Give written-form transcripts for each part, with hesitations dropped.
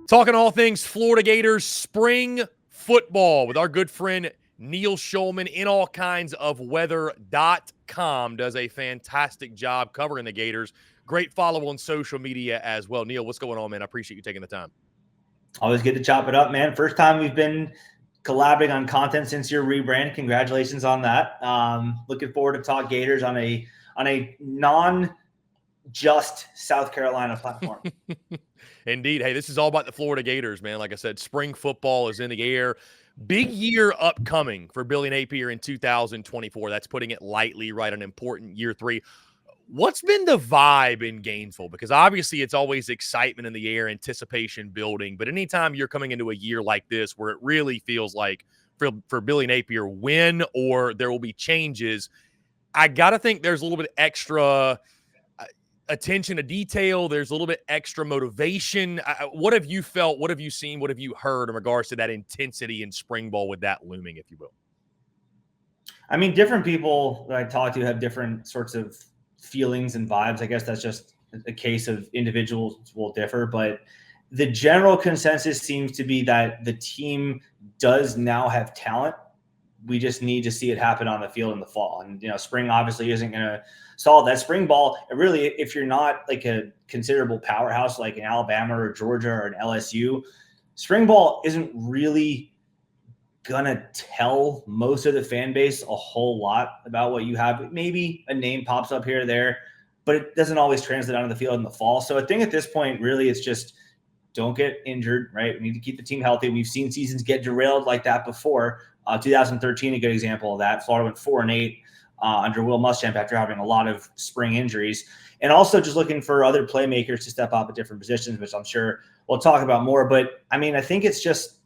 Talking all things Florida Gators spring football with our good friend Neil Shulman, in all kinds of weather.com. Does a fantastic job covering the Gators. Great follow on social media as well. Neil, what's going on, man? I appreciate you taking the time. Always good to chop it up, man. First time we've been collaborating on content since your rebrand. Congratulations on that. Looking forward to talk Gators on a non-just South Carolina platform. Indeed. Hey, this is all about the Florida Gators, man. Like I said, spring football is in the air. Big year upcoming for Billy Napier in 2024. That's putting it lightly, right? An important year 3. What's been the vibe in Gainesville? Because obviously it's always excitement in the air, anticipation building. But anytime you're coming into a year like this where it really feels like for Billy Napier, win or there will be changes, I got to think there's a little bit extra attention to detail. There's a little bit extra motivation. What have you felt? What have you seen? What have you heard in regards to that intensity in spring ball with that looming, if you will? I mean, different people that I talk to have different sorts of feelings and vibes. I guess that's just a case of individuals will differ, but the general consensus seems to be that the team does now have talent. We just need to see it happen on the field in the fall. And, spring obviously isn't going to solve that. Spring ball, really, if you're not like a considerable powerhouse like in Alabama or Georgia or an LSU, spring ball isn't really going to tell most of the fan base a whole lot about what you have. Maybe a name pops up here or there, but it doesn't always translate onto the field in the fall. So I think at this point, really, it's just don't get injured, right? We need to keep the team healthy. We've seen seasons get derailed like that before. 2013, a good example of that. Florida went 4-8 under Will Muschamp after having a lot of spring injuries. And also just looking for other playmakers to step up at different positions, which I'm sure we'll talk about more. But, I mean, I think it's just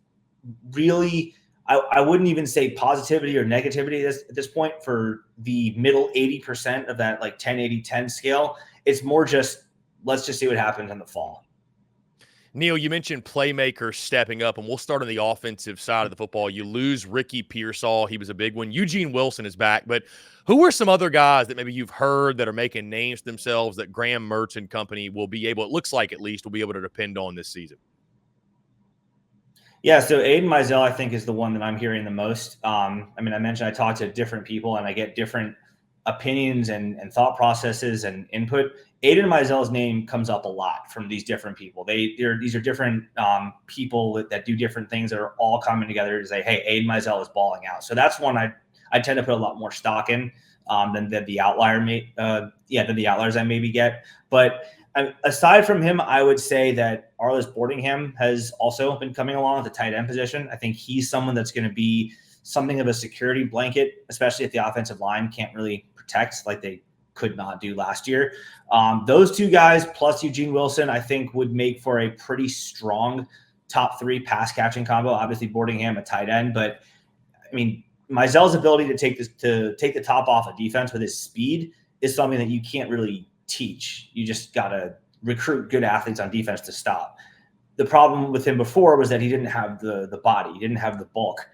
really I wouldn't even say positivity or negativity at this point for the middle 80% of that like 10-80-10 scale. It's more just let's just see what happens in the fall. Neil, you mentioned playmakers stepping up, and we'll start on the offensive side of the football. You lose Ricky Pearsall. He was a big one. Eugene Wilson is back. But who are some other guys that maybe you've heard that are making names themselves that Graham Mertz and company will be able, it looks like at least, will be able to depend on this season? Yeah, so Aiden Mizell, I think, is the one that I'm hearing the most. I mentioned I talk to different people and I get different opinions and thought processes and input. Aiden Mizell's name comes up a lot from these different people. These are different people that do different things that are all coming together to say, hey, Aiden Mizell is balling out. So that's one I tend to put a lot more stock in than the outliers I maybe get. But aside from him, I would say that Arliss Boardingham has also been coming along at the tight end position. I think he's someone that's going to be something of a security blanket, especially if the offensive line can't really protect like they could not do last year. Those two guys plus Eugene Wilson, I think, would make for a pretty strong top 3 pass catching combo. Obviously, Boardingham a tight end, but I mean, Mizell's ability to take the top off of defense with his speed is something that you can't really teach. You just got to recruit good athletes on defense to stop. The problem with him before was that he didn't have the body. He didn't have the bulk.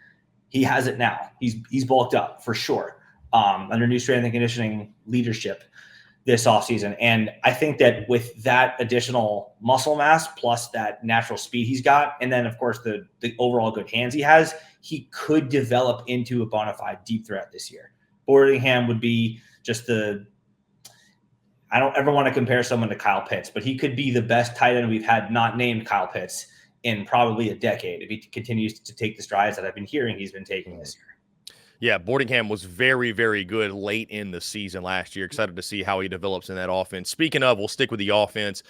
He has it now. He's bulked up for sure under new strength and conditioning leadership this offseason. And I think that with that additional muscle mass plus that natural speed he's got, and then, of course, the overall good hands he has, he could develop into a bona fide deep threat this year. Boardingham would be just I don't ever want to compare someone to Kyle Pitts, but he could be the best tight end we've had not named Kyle Pitts in probably a decade if he continues to take the strides that I've been hearing he's been taking this year. Yeah, Boardingham was very, very good late in the season last year. Excited to see how he develops in that offense. Speaking of, we'll stick with the offense.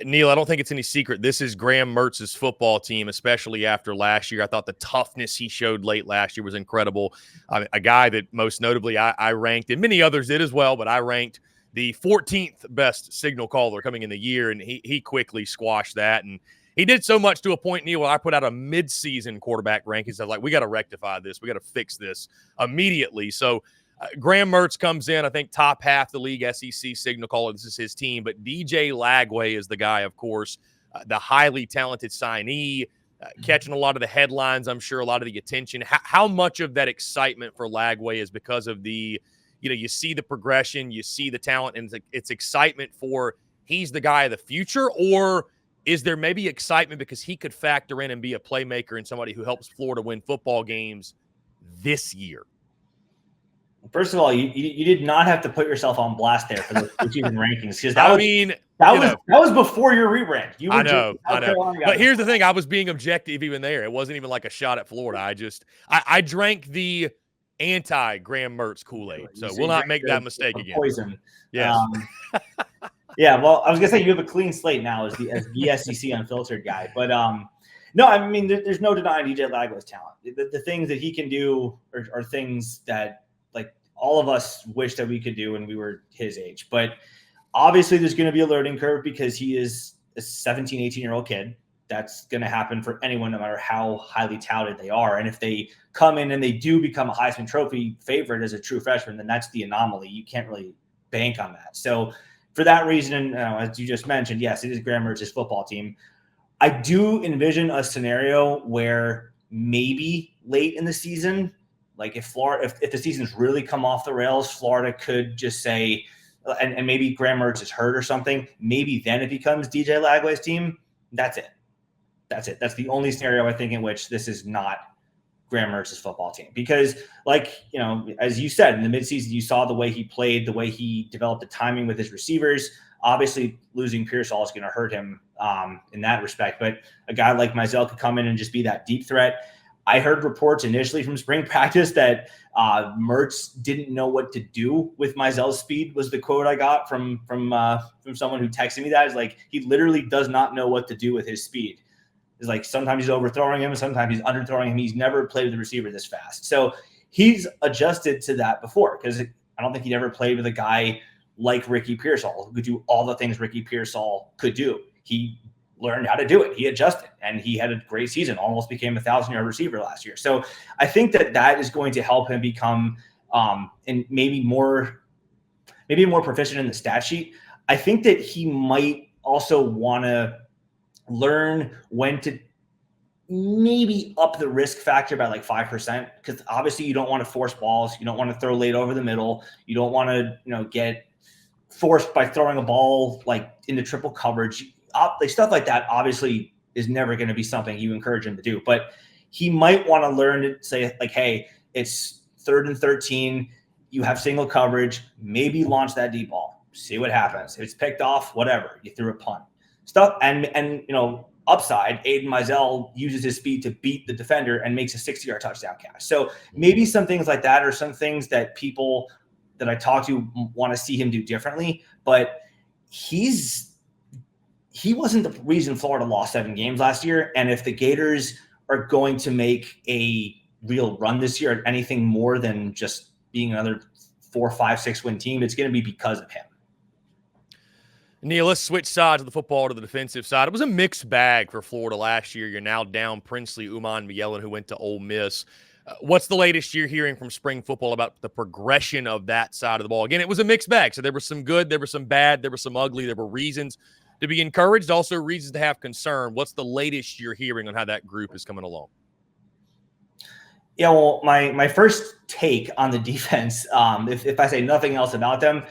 Neil, I don't think it's any secret. This is Graham Mertz's football team, especially after last year. I thought the toughness he showed late last year was incredible. A guy that most notably I ranked, and many others did as well, but I ranked the 14th best signal caller coming in the year, and he quickly squashed that. And he did so much to a point, Neil, where I put out a midseason quarterback rankings. I was like, we got to rectify this. We got to fix this immediately. So Graham Mertz comes in, I think, top half the league SEC signal caller. This is his team. But DJ Lagway is the guy, of course, the highly talented signee, catching a lot of the headlines, I'm sure, a lot of the attention. How much of that excitement for Lagway is because of the, you see the progression, you see the talent, and it's excitement for he's the guy of the future, or is there maybe excitement because he could factor in and be a playmaker and somebody who helps Florida win football games this year? First of all, you did not have to put yourself on blast there for the preseason rankings, because that was before your rebrand. I know. But here's the thing: I was being objective even there. It wasn't even like a shot at Florida. I drank the anti-Graham Mertz Kool-Aid, so we'll not make that mistake again. Poison. Yes. Yeah. Well, I was gonna say you have a clean slate now as the SEC Unfiltered guy, but no, I mean there's no denying DJ Lagway's talent. The things that he can do are things that, like, all of us wish that we could do when we were his age. But obviously there's going to be a learning curve because he is a 17, 18-year-old kid. That's going to happen for anyone, no matter how highly touted they are. And if they come in and they do become a Heisman Trophy favorite as a true freshman, then that's the anomaly. You can't really bank on that. So for that reason, as you just mentioned, yes, it is Graham Mertz's football team. I do envision a scenario where maybe late in the season, like if the season's really come off the rails, Florida could just say, and maybe Graham Mertz is hurt or something, maybe then it becomes DJ Lagway's team. That's it. That's the only scenario I think in which this is not Graham Mertz's football team. Because, like, as you said, in the midseason, you saw the way he played, the way he developed the timing with his receivers. Obviously, losing Pearsall is going to hurt him in that respect. But a guy like Mizell could come in and just be that deep threat. I heard reports initially from spring practice that Mertz didn't know what to do with Mizell's speed, was the quote I got from someone who texted me that. Is like, he literally does not know what to do with his speed. It's like sometimes he's overthrowing him, sometimes he's underthrowing him. He's never played with a receiver this fast. So he's adjusted to that before, because I don't think he'd ever played with a guy like Ricky Pearsall who could do all the things Ricky Pearsall could do. He learned how to do it. He adjusted, and he had a great season, almost became a 1,000-yard receiver last year. So I think that is going to help him become and maybe more proficient in the stat sheet. I think that he might also want to learn when to maybe up the risk factor by like 5%, because obviously you don't want to force balls. You don't want to throw late over the middle. You don't want to, get forced by throwing a ball like into triple coverage. Like stuff like that obviously is never going to be something you encourage him to do, but he might want to learn to say, like, hey, it's 3rd and 13. You have single coverage, maybe launch that deep ball, see what happens. If it's picked off, whatever, you threw a punt stuff. And upside, Aiden Mizell uses his speed to beat the defender and makes a 60-yard touchdown catch. So maybe some things like that are some things that people that I talk to want to see him do differently, but he wasn't the reason Florida lost 7 games last year. And if the Gators are going to make a real run this year at anything more than just being another 4, 5, 6 win team, it's going to be because of him. Neil, let's switch sides of the football to the defensive side. It was a mixed bag for Florida last year. You're now down Princely Uman-Mielen, who went to Ole Miss. What's the latest you're hearing from spring football about the progression of that side of the ball? Again, it was a mixed bag. So there was some good, there was some bad, there was some ugly, there were reasons to be encouraged, also reasons to have concern. What's the latest you're hearing on how that group is coming along? Yeah, well, my first take on the defense, if I say nothing else about them,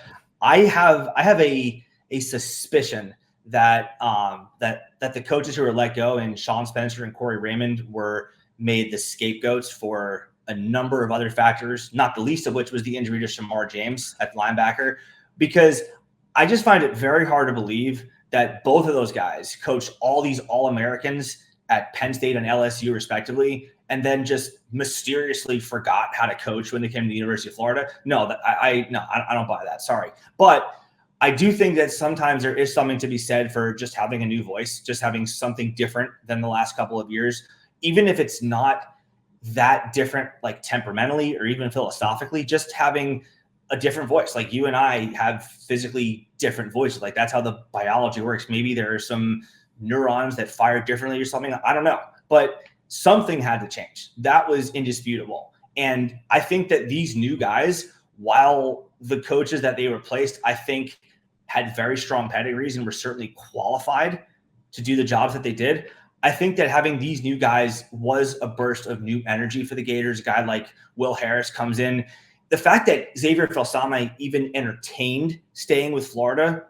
I have a suspicion that that the coaches who were let go, and Sean Spencer and Corey Raymond, were made the scapegoats for a number of other factors, not the least of which was the injury to Shamar James at linebacker, because I just find it very hard to believe that both of those guys coached all these All-Americans at Penn State and LSU respectively, and then just mysteriously forgot how to coach when they came to the University of Florida. No, I don't buy that. Sorry. But I do think that sometimes there is something to be said for just having a new voice, just having something different than the last couple of years, even if it's not that different, like temperamentally or even philosophically, just having a different voice. Like you and I have physically different voices. Like that's how the biology works. Maybe there are some neurons that fire differently or something. I don't know, but something had to change. That was indisputable. And I think that these new guys, while the coaches that they replaced, I think had very strong pedigrees and were certainly qualified to do the jobs that they did, I think that having these new guys was a burst of new energy for the Gators. A guy like Will Harris comes in. The fact that Xavier Falsame even entertained staying with Florida,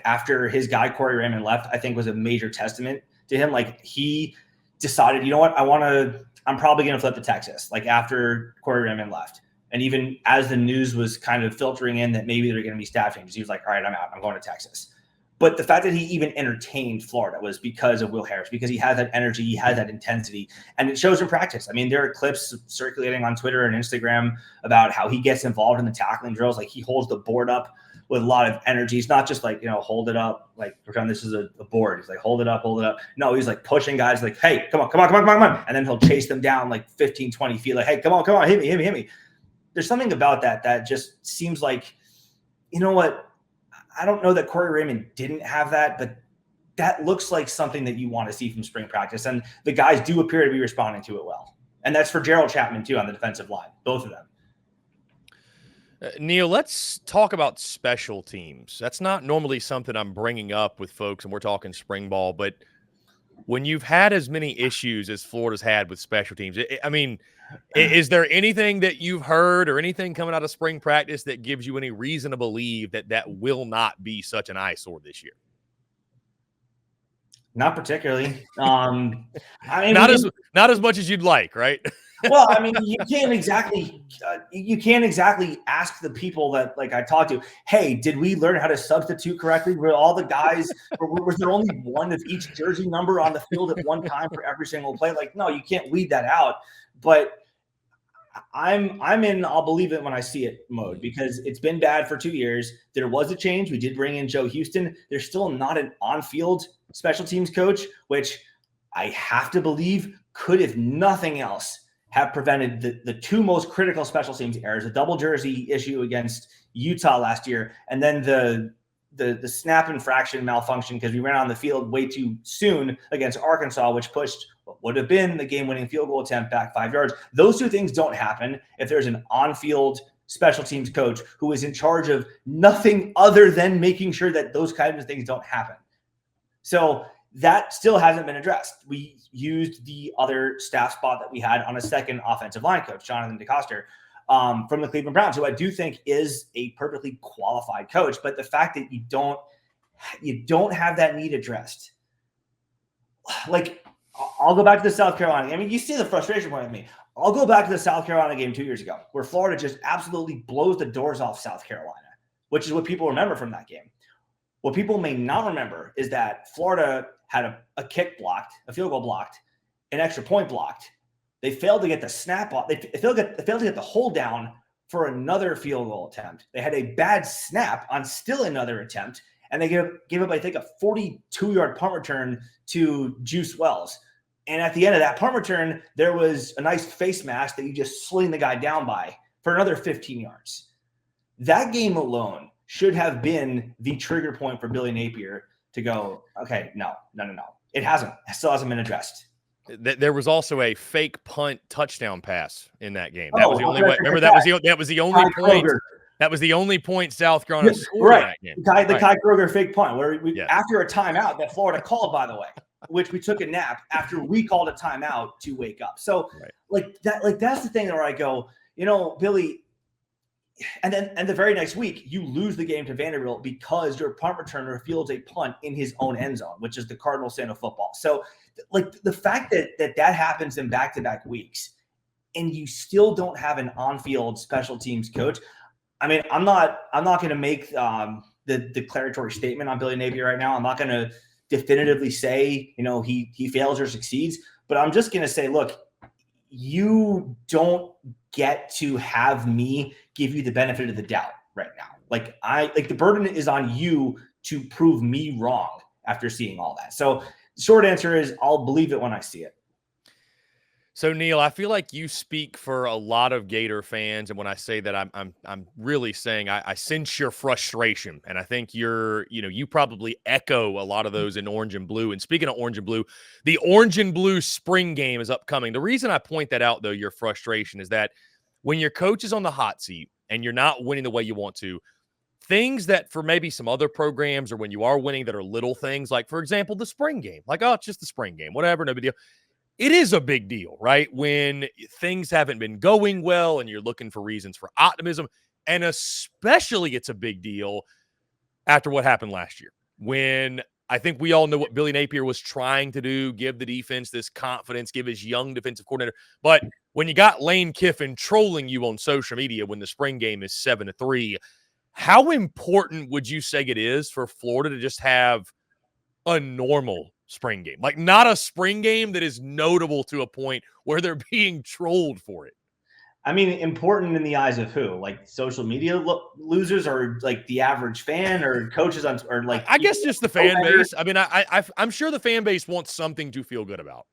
after his guy Corey Raymond left, I think was a major testament to him. Like he decided, you know what, I'm probably going to flip to Texas. Like after Corey Raymond left, and even as the news was kind of filtering in that maybe they're going to be staff changes, he was like, all right, I'm out. I'm going to Texas. But the fact that he even entertained Florida was because of Will Harris, because he has that energy, he has that intensity, and it shows in practice. I mean, there are clips circulating on Twitter and Instagram about how he gets involved in the tackling drills. Like he holds the board up with a lot of energy. He's not just like, hold it up, like pretend this is a board. He's like, hold it up. No, he's like pushing guys like, hey, come on. And then he'll chase them down like 15, 20 feet. Like, hey, come on, hit me. There's something about that just seems like, you know what? I don't know that Corey Raymond didn't have that, but that looks like something that you want to see from spring practice. And the guys do appear to be responding to it well. And that's for Gerald Chapman too on the defensive line, both of them. Neil, let's talk about special teams. That's not normally something I'm bringing up with folks, and we're talking spring ball, but when you've had as many issues as Florida's had with special teams, is there anything that you've heard or anything coming out of spring practice that gives you any reason to believe that will not be such an eyesore this year? Not particularly. I mean, not as much as you'd like, right? Well, I mean, you can't exactly ask the people that like I talked to, hey, did we learn how to substitute correctly? Were all the guys, was there only one of each jersey number on the field at one time for every single play? Like, no, you can't weed that out. But I'm in I'll believe it when I see it mode, because it's been bad for 2 years. There was a change. We did bring in Joe Houston. There's still not an on-field special teams coach, which I have to believe could, if nothing else, have prevented the two most critical special teams errors, the double jersey issue against Utah last year, and then the snap infraction malfunction because we ran on the field way too soon against Arkansas, which pushed what would have been the game-winning field goal attempt back 5 yards. Those two things don't happen if there's an on-field special teams coach who is in charge of nothing other than making sure that those kinds of things don't happen. So that still hasn't been addressed. We used the other staff spot that we had on a second offensive line coach, Jonathan DeCoster, from the Cleveland Browns, who I do think is a perfectly qualified coach. But the fact that you don't have that need addressed, like I'll go back to the South Carolina. I mean, you see the frustration point with me. I'll go back to the South Carolina game 2 years ago, where Florida just absolutely blows the doors off South Carolina, which is what people remember from that game. What people may not remember is that Florida had a kick blocked, a field goal blocked, an extra point blocked. They failed to get the snap off. They failed to get the hold down for another field goal attempt. They had a bad snap on still another attempt, and they gave up, I think, a 42-yard punt return to Juice Wells. And at the end of that punt return, there was a nice face mask that you just sling the guy down by for another 15 yards. That game alone should have been the trigger point for Billy Napier to go, okay, no. It hasn't. It still hasn't been addressed. There was also a fake punt touchdown pass in that game. That was the only way. Remember, that was the only point. Kroger. That was the only point South Carolina scored in that game. The Kai Kroger fake punt, where after a timeout that Florida called, by the way, which we took a nap after we called a timeout to wake up. So that's the thing where I go, Billy. And then the very next week, you lose the game to Vanderbilt because your punt returner fields a punt in his own end zone, which is the Cardinal sin of football. So, the fact that happens in back-to-back weeks, and you still don't have an on-field special teams coach. I mean, I'm not going to make the declaratory statement on Billy Napier right now. I'm not going to definitively say he fails or succeeds, but I'm just going to say, look, you don't get to have me give you the benefit of the doubt right now. The burden is on you to prove me wrong after seeing all that. So the short answer is I'll believe it when I see it. So Neil, I feel like you speak for a lot of Gator fans, and when I say that, I'm really saying I sense your frustration, and I think you probably echo a lot of those in orange and blue. And speaking of orange and blue, the orange and blue spring game is upcoming. The reason I point that out, though, your frustration, is that when your coach is on the hot seat and you're not winning the way you want to, things that for maybe some other programs or when you are winning that are little things, like, for example, the spring game, like, oh, it's just the spring game, whatever, no big deal. It is a big deal, right? When things haven't been going well and you're looking for reasons for optimism, and especially it's a big deal after what happened last year, when I think we all know what Billy Napier was trying to do, give the defense this confidence, give his young defensive coordinator. But when you got Lane Kiffin trolling you on social media when the spring game is 7-3, how important would you say it is for Florida to just have a normal spring game? Like, not a spring game that is notable to a point where they're being trolled for it. I mean, important in the eyes of who? Like social media losers, or like the average fan, or coaches on, or like I guess just the fan base. I mean, I'm sure the fan base wants something to feel good about.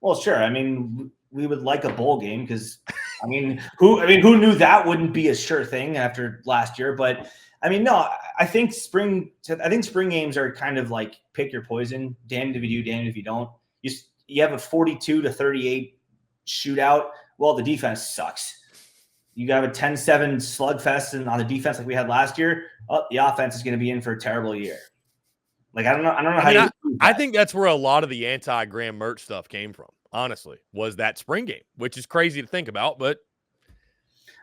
Well, sure. I mean, we would like a bowl game because, who knew that wouldn't be a sure thing after last year? But I mean, no, I think spring games are kind of like pick your poison. Damned if you do, damned if you don't. You have a 42-38 shootout. Well, the defense sucks. You have a 10-7 slugfest and on the defense like we had last year. Oh, the offense is going to be in for a terrible year. Like, I don't know I think that's where a lot of the anti-Graham Mertz stuff came from, honestly, was that spring game, which is crazy to think about. But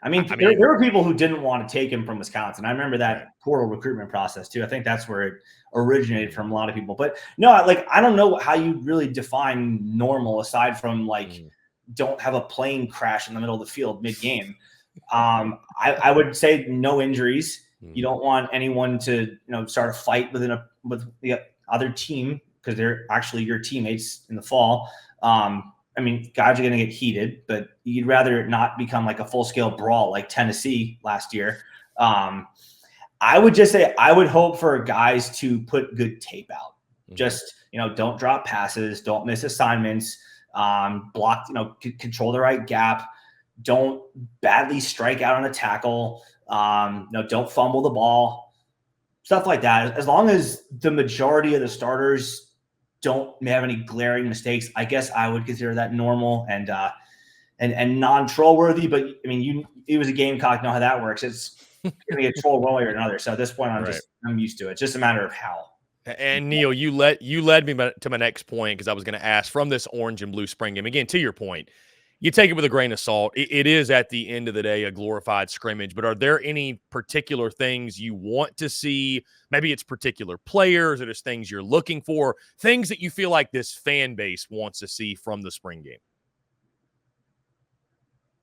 I mean, there were people who didn't want to take him from Wisconsin. I remember that portal recruitment process too. I think that's where it originated from a lot of people. But no, like, I don't know how you really define normal aside from like don't have a plane crash in the middle of the field mid-game. I would say no injuries. You don't want anyone to start a fight with the other team because they're actually your teammates in the fall. I mean, guys are going to get heated, but you'd rather it not become like a full-scale brawl like Tennessee last year. I would just say I would hope for guys to put good tape out. Just, don't drop passes, don't miss assignments, block, control the right gap, don't badly strike out on a tackle, don't fumble the ball, stuff like that. As long as the majority of the starters don't have any glaring mistakes, I guess I would consider that normal and non-troll worthy. But I mean, it was a Gamecock, know how that works. It's going to get trolled one way or another. So at this point, I'm used to it. It's just a matter of how. And Neil, you led me to my next point because I was going to ask from this orange and blue spring game. Again, to your point, you take it with a grain of salt. It is at the end of the day a glorified scrimmage. But are there any particular things you want to see? Maybe it's particular players, or there's things you're looking for, things that you feel like this fan base wants to see from the spring game.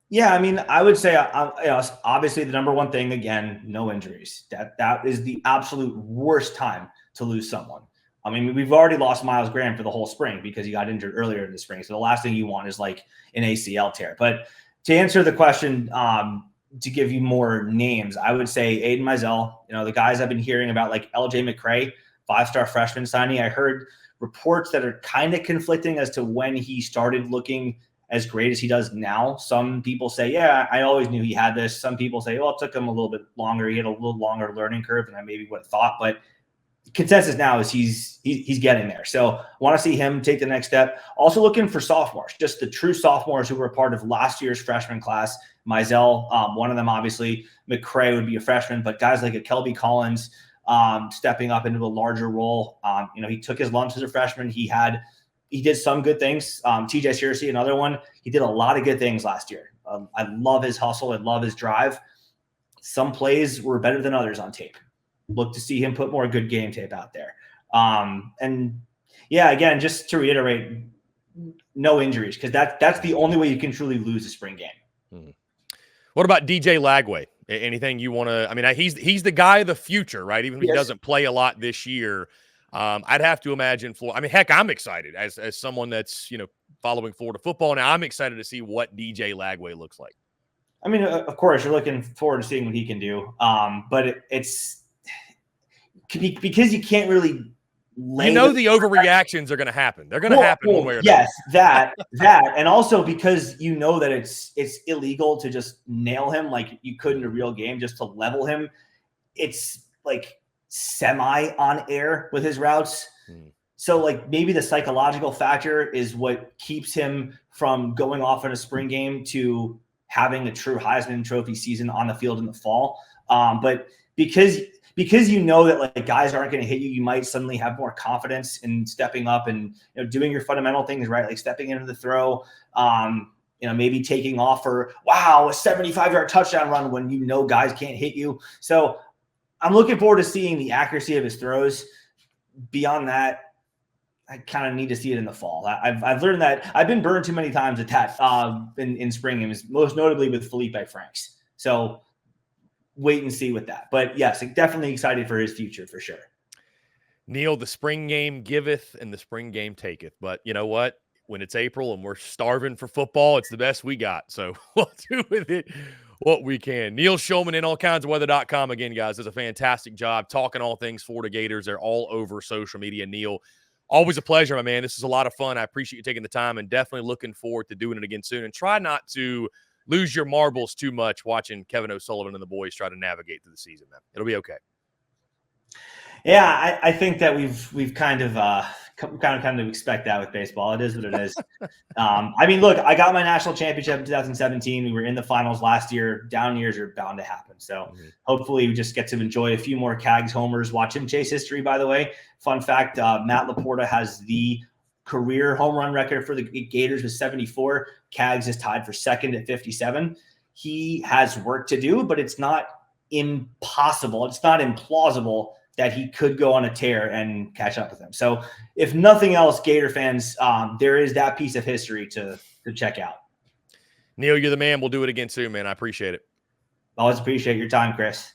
Yeah, I mean, I would say obviously the number one thing, again, no injuries. That is the absolute worst time to lose someone. I mean, we've already lost Myles Graham for the whole spring because he got injured earlier in the spring. So the last thing you want is like an ACL tear. But to answer the question, to give you more names, I would say Aiden Mizell, the guys I've been hearing about, like LJ McCray, 5-star freshman signing. I heard reports that are kind of conflicting as to when he started looking as great as he does now. Some people say, yeah, I always knew he had this. Some people say, well, it took him a little bit longer. He had a little longer learning curve than I maybe would have thought. But consensus now is he's getting there. So want to see him take the next step. Also looking for sophomores, just the true sophomores who were a part of last year's freshman class. Mizell, one of them, obviously. McCray would be a freshman, but guys like Kelby Collins stepping up into a larger role. He took his lumps as a freshman. He did some good things. TJ Searcy, another one. He did a lot of good things last year. I love his hustle. I love his drive. Some plays were better than others on tape. Look to see him put more good game tape out there. And yeah, again, just to reiterate, no injuries, because that's the only way you can truly lose a spring game. What about DJ Lagway? Anything you want to? I mean, he's the guy of the future, right? Even if he doesn't play a lot this year, I'd have to imagine Florida. I mean, heck, I'm excited as someone that's following Florida football now. I'm excited to see what DJ Lagway looks like. I mean, of course, you're looking forward to seeing what he can do. But it's because you can't really. The overreactions are going to happen. They're going to happen one way or another. Yes, that, and also because that it's illegal to just nail him like you could in a real game, just to level him. It's like semi on air with his routes. So like maybe the psychological factor is what keeps him from going off in a spring game to having a true Heisman Trophy season on the field in the fall. But because that like guys aren't going to hit you, you might suddenly have more confidence in stepping up and doing your fundamental things right, like stepping into the throw, maybe taking off for a 75-yard touchdown run when guys can't hit you. So I'm looking forward to seeing the accuracy of his throws. Beyond that, I kind of need to see it in the fall. I've learned that I've been burned too many times at that in spring games, most notably with Felipe Franks. So wait and see with that. But yes, definitely excited for his future for sure. Neil, the spring game giveth and the spring game taketh. But you know what? When it's April and we're starving for football, it's the best we got. So we'll do with it what we can. Neil Shulman in allkindsofweather.com again, guys, does a fantastic job talking all things Florida Gators. They're all over social media. Neil, always a pleasure, my man. This is a lot of fun. I appreciate you taking the time and definitely looking forward to doing it again soon. And try not to lose your marbles too much watching Kevin O'Sullivan and the boys try to navigate through the season, man. It'll be okay. Yeah, I think that we've kind of expect that with baseball. It is what it is. I mean, look, I got my national championship in 2017. We were in the finals last year. Down years are bound to happen. So hopefully we just get to enjoy a few more Cags homers. Watch him chase history, by the way. Fun fact, Matt Laporta has the career home run record for the Gators with 74. Cags is tied for second at 57. He has work to do, but it's not impossible. It's not implausible that he could go on a tear and catch up with him. So if nothing else, Gator fans, there is that piece of history to check out. Neil, you're the man. We'll do it again soon, man. I appreciate it. Always appreciate your time, Chris.